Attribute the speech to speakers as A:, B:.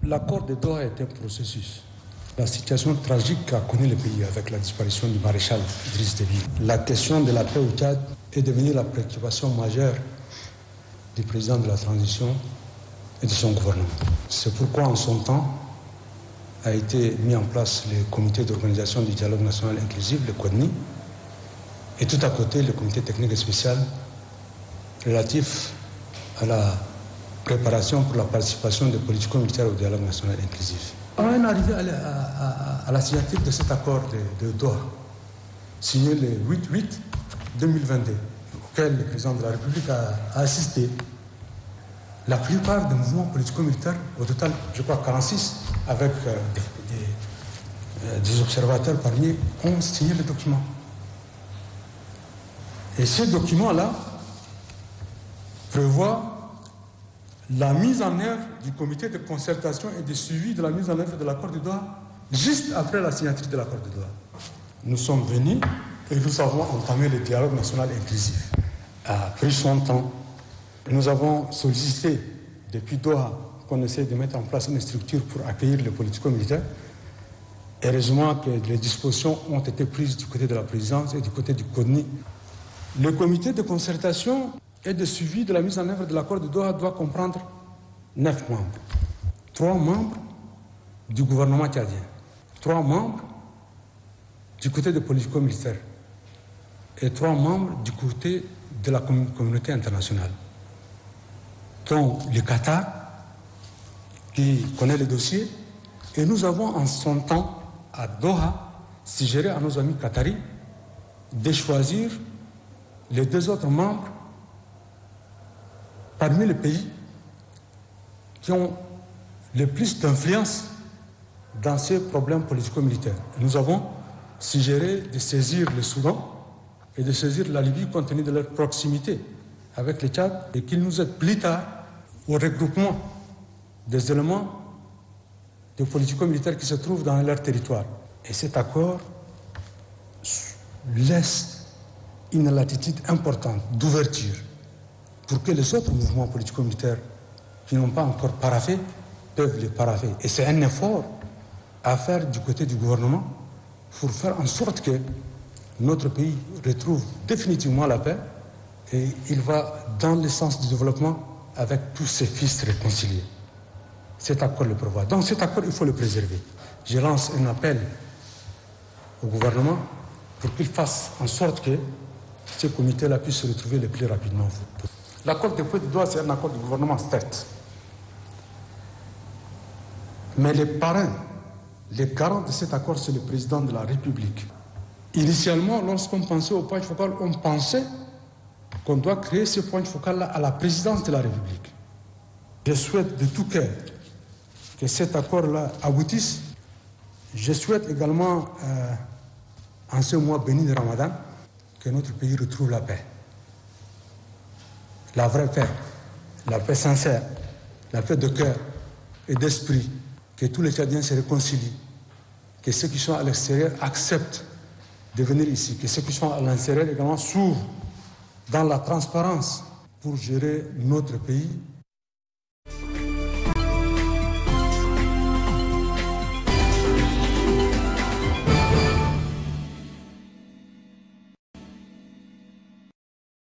A: L'accord de Doha est un processus. La situation tragique qu'a connu le pays avec la disparition du maréchal Idriss Déby. La question de la paix au Tchad est devenue la préoccupation majeure du président de la transition et de son gouvernement. C'est pourquoi en son temps a été mis en place le comité d'organisation du dialogue national inclusif, le CODNI, et tout à côté le comité technique et spécial relatif à la préparation pour la participation des politico-militaires au dialogue national inclusif. On est arrivé à la signature de cet accord de Doha, signé le 8/8/2022, auquel le président de la République a assisté. La plupart des mouvements politico-militaires, au total, je crois 46, avec des observateurs parmi eux, ont signé le document. Et ce document-là prévoit la mise en œuvre du comité de concertation et de suivi de la mise en œuvre de l'accord de Doha, juste après la signature de l'accord de Doha. Nous sommes venus et nous avons entamé le dialogue national inclusif. A pris son temps. Nous avons sollicité depuis Doha qu'on essaie de mettre en place une structure pour accueillir les politico-militaires. Heureusement que les dispositions ont été prises du côté de la présidence et du côté du CODNI. Le comité de concertation et de suivi de la mise en œuvre de l'accord de Doha doit comprendre 9 membres. 3 membres du gouvernement tchadien, 3 membres du côté des politico-militaires et 3 membres du côté de la communauté internationale, dont le Qatar, qui connaît le dossier, et nous avons en son temps, à Doha, suggéré à nos amis qataris de choisir les 2 autres membres parmi les pays qui ont le plus d'influence dans ces problèmes politico-militaires. Nous avons suggéré de saisir le Soudan et de saisir la Libye compte tenu de leur proximité avec le Tchad et qu'ils nous aident plus tard au regroupement des éléments de politico-militaires qui se trouvent dans leur territoire. Et cet accord laisse une latitude importante d'ouverture pour que les autres mouvements politico-militaires qui n'ont pas encore paraphé peuvent les parapher. Et c'est un effort à faire du côté du gouvernement pour faire en sorte que notre pays retrouve définitivement la paix et il va dans le sens du développement avec tous ses fils réconciliés. Cet accord le prévoit. Donc cet accord, il faut le préserver. Je lance un appel au gouvernement pour qu'il fasse en sorte que ce comité-là puisse se retrouver le plus rapidement. L'accord de paix de Doha, c'est un accord du gouvernement, certes. Mais les parrains, les garants de cet accord, c'est le président de la République. Initialement, lorsqu'on pensait au point focal, on pensait qu'on doit créer ce point focal-là à la présidence de la République. Je souhaite de tout cœur que cet accord-là aboutisse. Je souhaite également, en ce mois béni de Ramadan, que notre pays retrouve la paix. La vraie paix, la paix sincère, la paix de cœur et d'esprit, que tous les Tchadiens se réconcilient, que ceux qui sont à l'extérieur acceptent de venir ici, que ceux qui sont à l'intérieur également s'ouvrent dans la transparence pour gérer notre pays